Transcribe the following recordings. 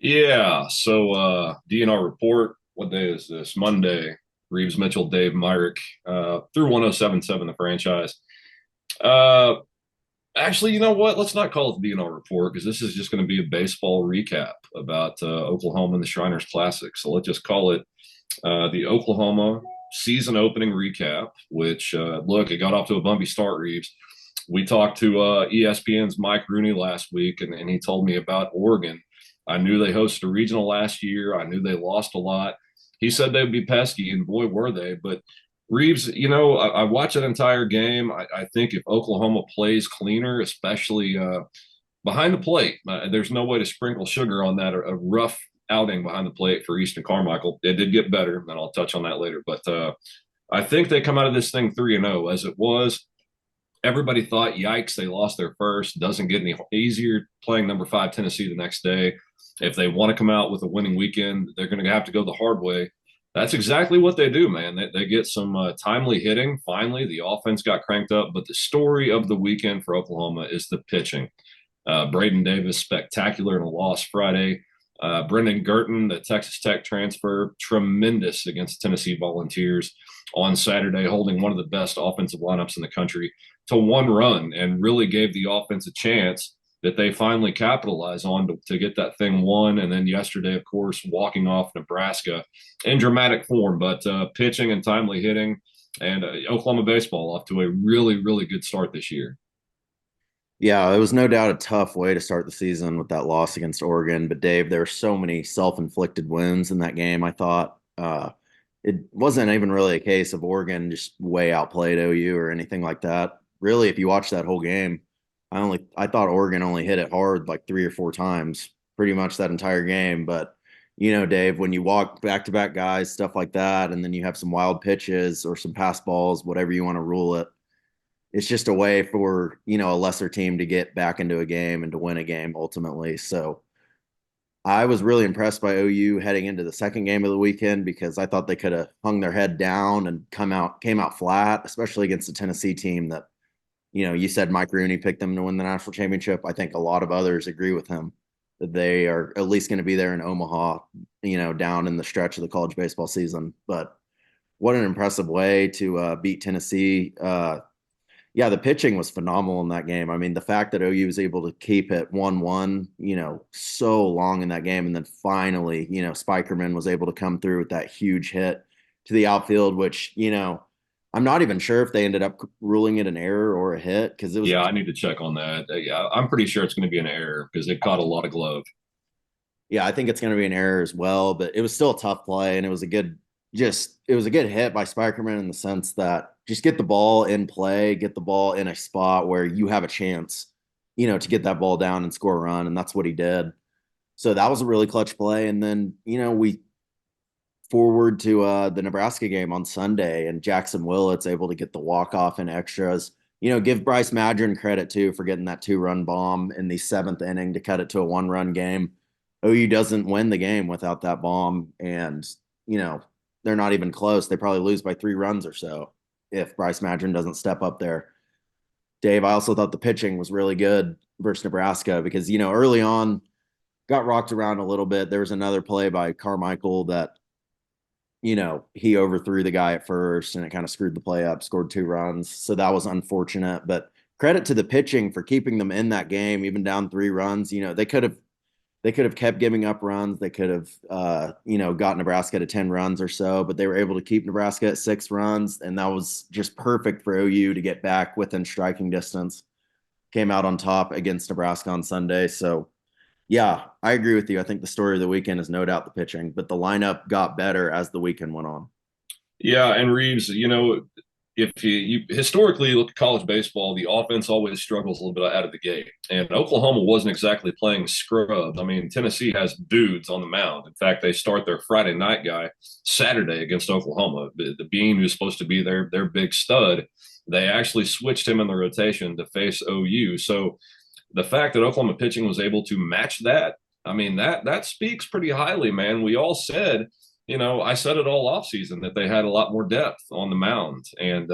Yeah. So DNR report. What day is this? Monday. Reeves, Mitchell, Dave, Myrick, through 1077, the franchise. Uh, Actually, you know what? Let's not call it the DNR report because this is just going to be a baseball recap about Oklahoma and the Shriners Classic. So let's just call it the Oklahoma season opening recap, which, look, it got off to a bumpy start, Reeves. We talked to ESPN's Mike Rooney last week, and he told me about Oregon. I knew they hosted a regional last year. I knew they lost a lot. He said they'd be pesky, and boy, were they. But Reeves, I watched that entire game. I think if Oklahoma plays cleaner, especially behind the plate, there's no way to sprinkle sugar on that. A rough outing behind the plate for Easton Carmichael. It did get better, and I'll touch on that later. But I think they come out of this thing 3-0 as it was. Everybody thought, yikes, they lost their first. Doesn't get any easier playing number 5 Tennessee the next day. If they want to come out with a winning weekend, they're going to have to go the hard way. That's exactly what they do, man. They get some timely hitting. Finally, the offense got cranked up. But the story of the weekend for Oklahoma is the pitching. Braden Davis, spectacular in a loss Friday. Brendan Girton, the Texas Tech transfer, tremendous against the Tennessee Volunteers on Saturday, holding one of the best offensive lineups in the country to one run and really gave the offense a chance that they finally capitalize on to get that thing won. And then yesterday, of course, walking off Nebraska in dramatic form, but pitching and timely hitting and Oklahoma baseball off to a really, really good start this year. Yeah, it was no doubt a tough way to start the season with that loss against Oregon. But Dave, there were so many self-inflicted wounds in that game. I thought it wasn't even really a case of Oregon just way outplayed OU or anything like that. Really, if you watch that whole game, I thought Oregon only hit it hard like 3 or 4 times, pretty much that entire game. But Dave, when you walk back-to-back guys, stuff like that, and then you have some wild pitches or some pass balls, whatever you want to rule it, it's just a way for a lesser team to get back into a game and to win a game ultimately. So I was really impressed by OU heading into the second game of the weekend because I thought they could have hung their head down and came out flat, especially against the Tennessee team that you said Mike Rooney picked them to win the national championship. I think a lot of others agree with him that they are at least going to be there in Omaha, down in the stretch of the college baseball season. But what an impressive way to beat Tennessee. Yeah, the pitching was phenomenal in that game. I mean, the fact that OU was able to keep it 1-1, so long in that game. And then finally, Spikerman was able to come through with that huge hit to the outfield, which, I'm not even sure if they ended up ruling it an error or a hit because it was, Yeah, I need to check on that. Yeah, I'm pretty sure it's going to be an error because it caught a lot of glove. yeah, I think it's going to be an error as well, but it was still a tough play. And it was a good hit by Spikerman in the sense that just get the ball in play, get the ball in a spot where you have a chance, to get that ball down and score a run. And that's what he did. So that was a really clutch play. And then, we forward to the Nebraska game on Sunday and Jackson Willett's able to get the walk off in extras. Give Bryce Madron credit too for getting that 2-run bomb in the seventh inning to cut it to a 1-run game. OU doesn't win the game without that bomb. And, you know, they're not even close. They probably lose by 3 runs or so if Bryce Madron doesn't step up there. Dave, I also thought the pitching was really good versus Nebraska because, early on got rocked around a little bit. There was another play by Carmichael that, he overthrew the guy at first and it kind of screwed the play up, scored 2 runs. So that was unfortunate. But credit to the pitching for keeping them in that game, even down 3 runs. They could have kept giving up runs. They could have, got Nebraska to 10 runs or so, but they were able to keep Nebraska at 6 runs. And that was just perfect for OU to get back within striking distance. Came out on top against Nebraska on Sunday. So, yeah, I agree with you. I think the story of the weekend is no doubt the pitching, but the lineup got better as the weekend went on. Yeah, and Reeves, if you historically look at college baseball, the offense always struggles a little bit out of the gate. And Oklahoma wasn't exactly playing scrub. I mean, Tennessee has dudes on the mound. In fact, they start their Friday night guy Saturday against Oklahoma. The Bean, who's supposed to be their big stud, they actually switched him in the rotation to face OU. So the fact that Oklahoma pitching was able to match that, I mean, that speaks pretty highly, man. We all said, I said it all off season that they had a lot more depth on the mound, and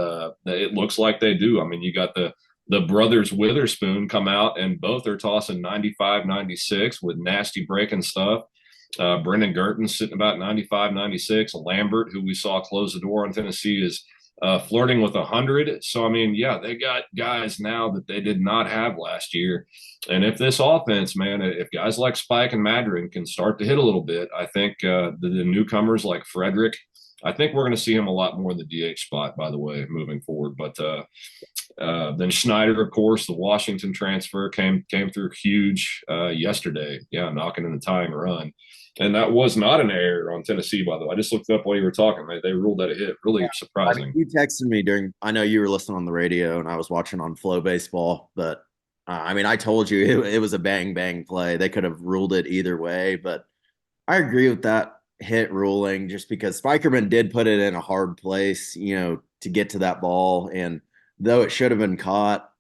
it looks like they do. I mean, you got the brothers Witherspoon come out, and both are tossing 95, 96 with nasty breaking stuff. Brendan Gurton's sitting about 95, 96. Lambert, who we saw close the door on Tennessee, is flirting with 100. So, I mean, yeah, they got guys now that they did not have last year. And if this offense, man, if guys like Spike and Madron can start to hit a little bit, I think the newcomers like Frederick, I think we're going to see him a lot more in the DH spot, by the way, moving forward. But then Schneider, of course, the Washington transfer came through huge yesterday. Yeah, knocking in the tying run. And that was not an error on Tennessee, by the way. I just looked up while you were talking. They ruled that a hit. Really I mean, surprising. you texted me during, I know you were listening on the radio and I was watching on Flow Baseball, but I mean, I told you it was a bang bang play. They could have ruled it either way, but I agree with that hit ruling just because Spikerman did put it in a hard place, to get to that ball. And though it should have been caught,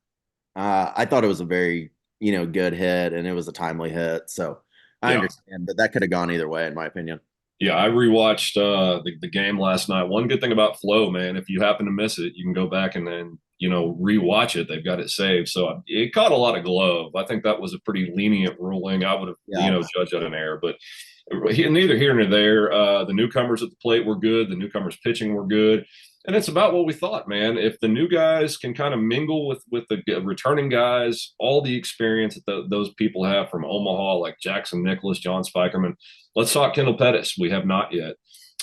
I thought it was a very, good hit and it was a timely hit. So I Yeah. understand, but that could have gone either way, in my opinion. Yeah, I rewatched the game last night. One good thing about Flow, man, if you happen to miss it, you can go back and then rewatch it. They've got it saved, so it caught a lot of glove. I think that was a pretty lenient ruling. I would have Yeah. judged that an error, but neither here nor there. The newcomers at the plate were good. The newcomers pitching were good. And it's about what we thought, man. If the new guys can kind of mingle with the returning guys, all the experience that those people have from Omaha, like Jackson Nicholas, John Spikerman. Let's talk Kendall Pettis. We have not yet.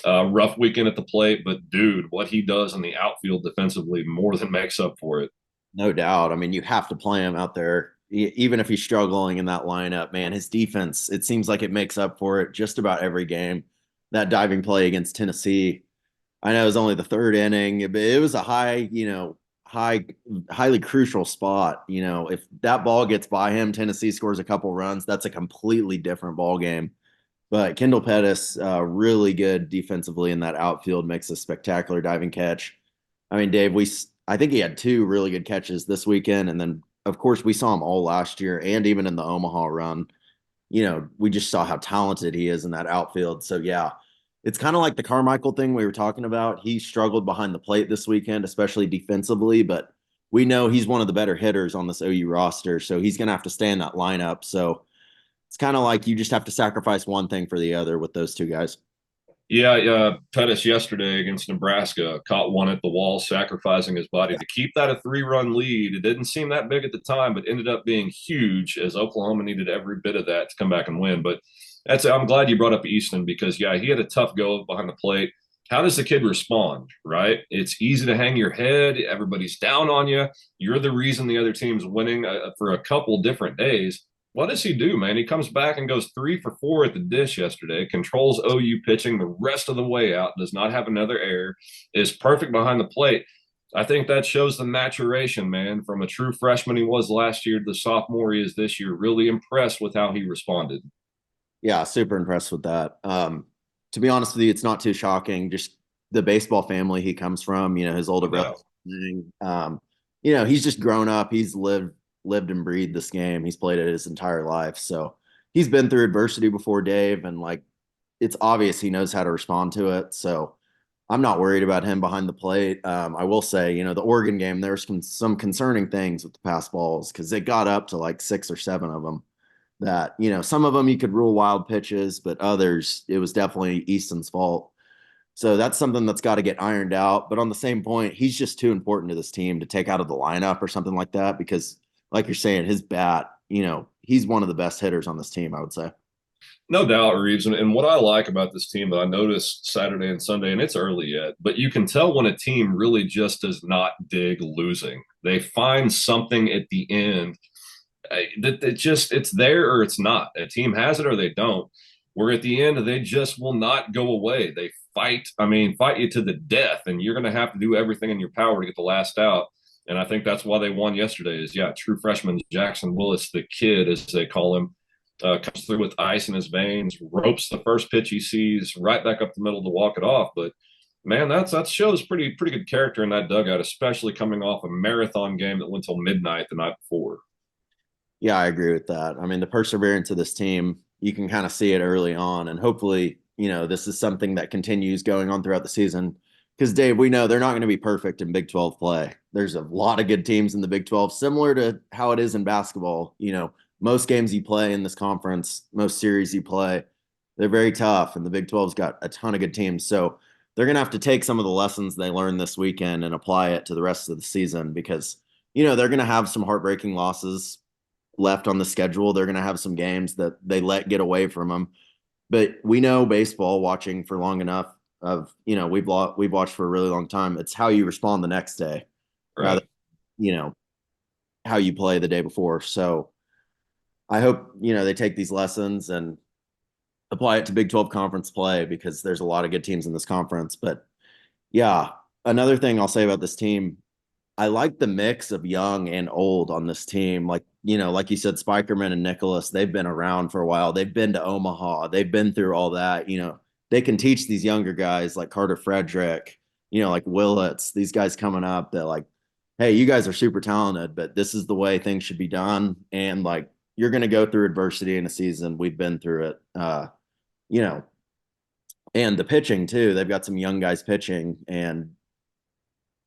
Rough weekend at the plate, but dude, what he does in the outfield defensively more than makes up for it. No doubt. I mean, you have to play him out there, even if he's struggling in that lineup. Man, his defense, it seems like it makes up for it just about every game. That diving play against Tennessee, I know it was only the third inning, but it was a highly crucial spot. If that ball gets by him, Tennessee scores a couple runs, that's a completely different ball game. But Kendall Pettis, really good defensively in that outfield, makes a spectacular diving catch. I mean, Dave, I think he had two really good catches this weekend, and then of course we saw him all last year, and even in the Omaha run. We just saw how talented he is in that outfield. So yeah, it's kind of like the Carmichael thing we were talking about. He struggled behind the plate this weekend, especially defensively, but we know he's one of the better hitters on this OU roster, so he's going to have to stay in that lineup. So it's kind of like you just have to sacrifice one thing for the other with those two guys. Yeah, Pettis yesterday against Nebraska caught one at the wall, sacrificing his body to keep that a 3-run lead. It didn't seem that big at the time, but ended up being huge as Oklahoma needed every bit of that to come back and win. But I'm glad you brought up Easton because yeah, he had a tough go behind the plate. How does the kid respond? Right? It's easy to hang your head. Everybody's down on you. You're the reason the other team's winning for a couple different days. What does he do, man? He comes back and goes 3 for 4 at the dish yesterday, controls OU pitching the rest of the way out, does not have another error, is perfect behind the plate. I think that shows the maturation, man, from a true freshman he was last year to the sophomore he is this year. Really impressed with how he responded. Yeah, super impressed with that. To be honest with you, it's not too shocking. Just the baseball family he comes from, his older brother. No. He's just grown up. He's lived and breathed this game. He's played it his entire life. So he's been through adversity before, Dave, and like it's obvious he knows how to respond to it. So I'm not worried about him behind the plate. I will say, the Oregon game, there's some concerning things with the pass balls because it got up to like 6 or 7 of them that, some of them you could rule wild pitches, but others, it was definitely Easton's fault. So that's something that's got to get ironed out. But on the same point, he's just too important to this team to take out of the lineup or something like that because, like you're saying, his bat, he's one of the best hitters on this team, I would say. No doubt, Reeves. And what I like about this team that I noticed Saturday and Sunday, and it's early yet, but you can tell when a team really just does not dig losing. They find something at the end that it's there or it's not. A team has it or they don't. Where at the end, they just will not go away. They fight. I mean, fight you to the death, and you're going to have to do everything in your power to get the last out. And I think that's why they won yesterday. Is yeah, true freshman Jackson Willis, the kid as they call him, comes through with ice in his veins, ropes the first pitch he sees right back up the middle to walk it off. But man, that shows pretty good character in that dugout, especially coming off a marathon game that went till midnight the night before. Yeah, I agree with that. I mean, the perseverance of this team, you can kind of see it early on. And hopefully, this is something that continues going on throughout the season. Because, Dave, we know they're not going to be perfect in Big 12 play. There's a lot of good teams in the Big 12, similar to how it is in basketball. Most games you play in this conference, most series you play, They're very tough, and the Big 12's got a ton of good teams. So they're going to have to take some of the lessons they learned this weekend and apply it to the rest of the season because, they're going to have some heartbreaking losses left on the schedule. They're going to have some games that they let get away from them. But we know baseball, watching for long enough, we've watched for a really long time. It's how you respond the next day rather, Right. you know, how you play the day before. So I hope, they take these lessons and apply it to Big 12 conference play because there's a lot of good teams in this conference. But yeah, another thing I'll say about this team, I like the mix of young and old on this team. Like, like you said, Spikerman and Nicholas, they've been around for a while. They've been to Omaha. They've been through all that. They can teach these younger guys like Carter Frederick, like Willits, these guys coming up that like, hey, you guys are super talented, but this is the way things should be done. And like, you're going to go through adversity in a season. We've been through it. You know, and the pitching too. They've got some young guys pitching, and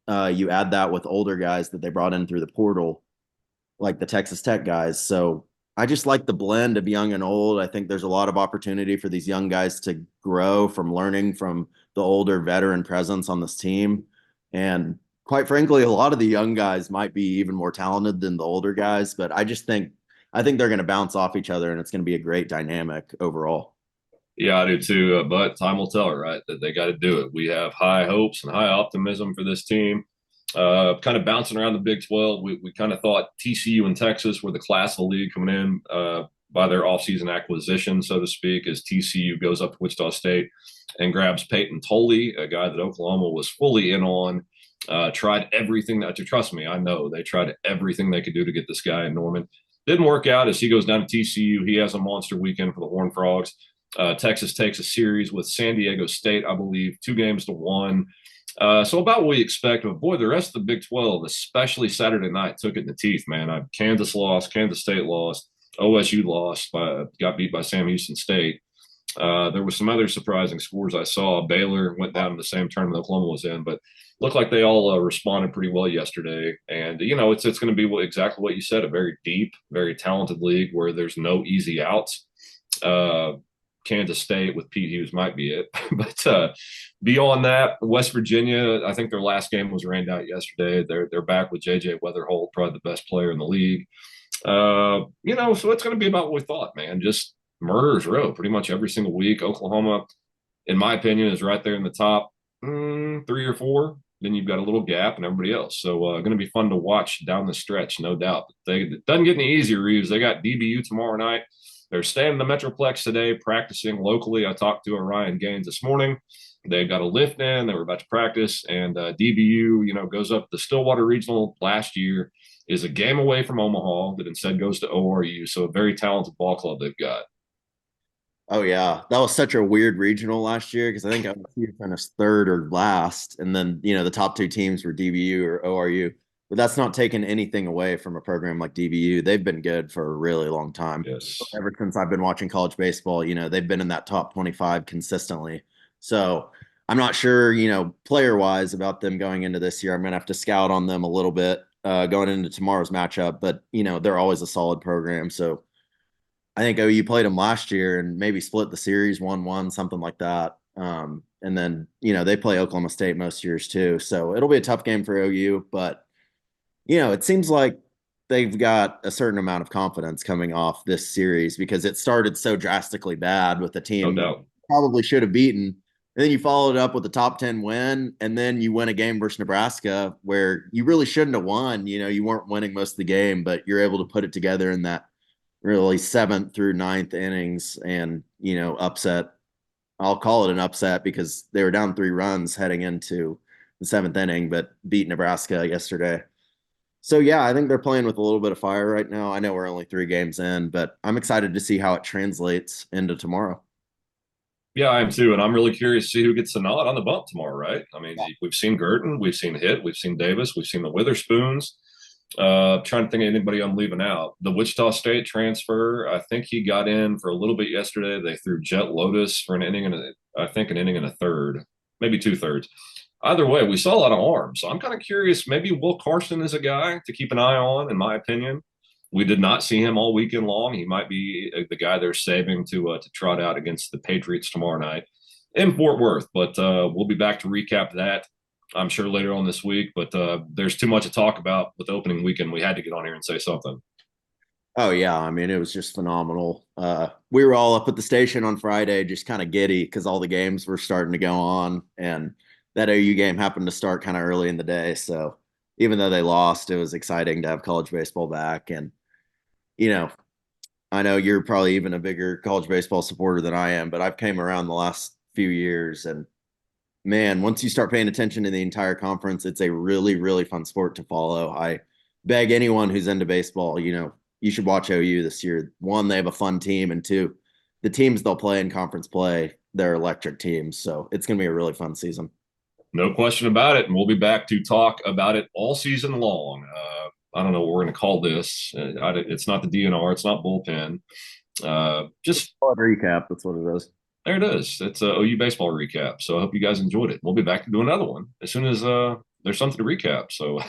you add that with older guys that they brought in through the portal, like the Texas Tech guys. So I just like the blend of young and old. I think there's a lot of opportunity for these young guys to grow from learning from the older veteran presence on this team. And quite frankly, a lot of the young guys might be even more talented than the older guys, but I think they're going to bounce off each other and it's going to be a great dynamic overall. Yeah, I do too. But time will tell, right? That they got to do it. We have high hopes and high optimism for this team. Kind of bouncing around the Big 12. We kind of thought TCU and Texas were the class of the league coming in by their offseason acquisition, so to speak, as TCU goes up to Wichita State and grabs Peyton Tolley, a guy that Oklahoma was fully in on. Tried everything that, to trust me, I know they tried everything they could do to get this guy in Norman. Didn't work out as he goes down to TCU. He has a monster weekend for the Horned Frogs. Texas takes a series with San Diego State, I believe, 2-1. So about what we expect. But boy, the rest of the Big 12, especially Saturday night, took it in the teeth, man. Kansas lost, Kansas State lost, OSU lost, got beat by Sam Houston State. There was some other surprising scores I saw. Baylor went down in the same tournament Oklahoma was in, but looked like they all responded pretty well yesterday. And it's going to be exactly what you said, a very deep, very talented league where there's no easy outs. Uh, Kansas State with Pete Hughes might be it. But beyond that, West Virginia, I think their last game was rained out yesterday. They're back with JJ Weatherholt, probably the best player in the league. So it's going to be about what we thought, man. Just murderers row pretty much every single week. Oklahoma, in my opinion, is right there in the top 3 or 4. Then you've got a little gap and everybody else. So going to be fun to watch down the stretch, no doubt. It doesn't get any easier, Reeves. They got DBU tomorrow night. They're staying in the Metroplex today, practicing locally. I talked to Ryan Gaines this morning. They got a lift in. They were about to practice, and DBU, goes up the Stillwater Regional last year. Is a game away from Omaha that instead goes to ORU. So a very talented ball club they've got. Oh yeah, that was such a weird regional last year because I think OSU finished third or last, and then the top two teams were DBU or ORU. But that's not taking anything away from a program like DBU. They've been good for a really long time. Yes. Ever since I've been watching college baseball, they've been in that top 25 consistently. So I'm not sure, player wise about them going into this year. I'm gonna have to scout on them a little bit going into tomorrow's matchup, but they're always a solid program. So I think OU played them last year and maybe split the series 1-1, something like that. And then, they play Oklahoma State most years too. So it'll be a tough game for OU, but, it seems like they've got a certain amount of confidence coming off this series because it started so drastically bad with the No team doubt. probably should have beaten. And then you followed it up with a top 10 win, and then you win a game versus Nebraska where you really shouldn't have won. You weren't winning most of the game, but you're able to put it together in that really seventh through ninth innings and upset. I'll call it an upset because they were down 3 runs heading into the seventh inning, but beat Nebraska yesterday. So yeah, I think they're playing with a little bit of fire right now. I know we're only 3 games in, but I'm excited to see how it translates into tomorrow. Yeah, I am too. And I'm really curious to see who gets the nod on the bump tomorrow, right? I mean, we've seen Gurton, we've seen Hitt, we've seen Davis, we've seen the Witherspoons. Trying to think of anybody I'm leaving out. The Wichita State transfer, I think he got in for a little bit yesterday. They threw Jet Lotus for an inning I think an inning and a third, maybe 2/3. Either way, we saw a lot of arms. So I'm kind of curious. Maybe Will Carson is a guy to keep an eye on, in my opinion. We did not see him all weekend long. He might be the guy they're saving to trot out against the Patriots tomorrow night in Fort Worth. But we'll be back to recap that, I'm sure, later on this week. But there's too much to talk about with opening weekend. We had to get on here and say something. Oh yeah, I mean it was just phenomenal. We were all up at the station on Friday, just kind of giddy because all the games were starting to go on, and that OU game happened to start kind of early in the day. So even though they lost, it was exciting to have college baseball back. And you know, I know you're probably even a bigger college baseball supporter than I am, but I've came around the last few years, and man, once you start paying attention to the entire conference, it's a really, really fun sport to follow. I beg anyone who's into baseball, you should watch OU this year. One, they have a fun team, and two, the teams they'll play in conference play, they're electric teams. So it's going to be a really fun season. No question about it. And we'll be back to talk about it all season long. I don't know what we're going to call this. It's not the DNR, it's not bullpen. Just Recap. That's what it is. there it is. It's a OU baseball recap. So I hope you guys enjoyed it. We'll be back to do another one as soon as there's something to recap. So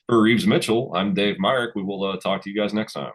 for Reeves Mitchell, I'm Dave Myrick. We will talk to you guys next time.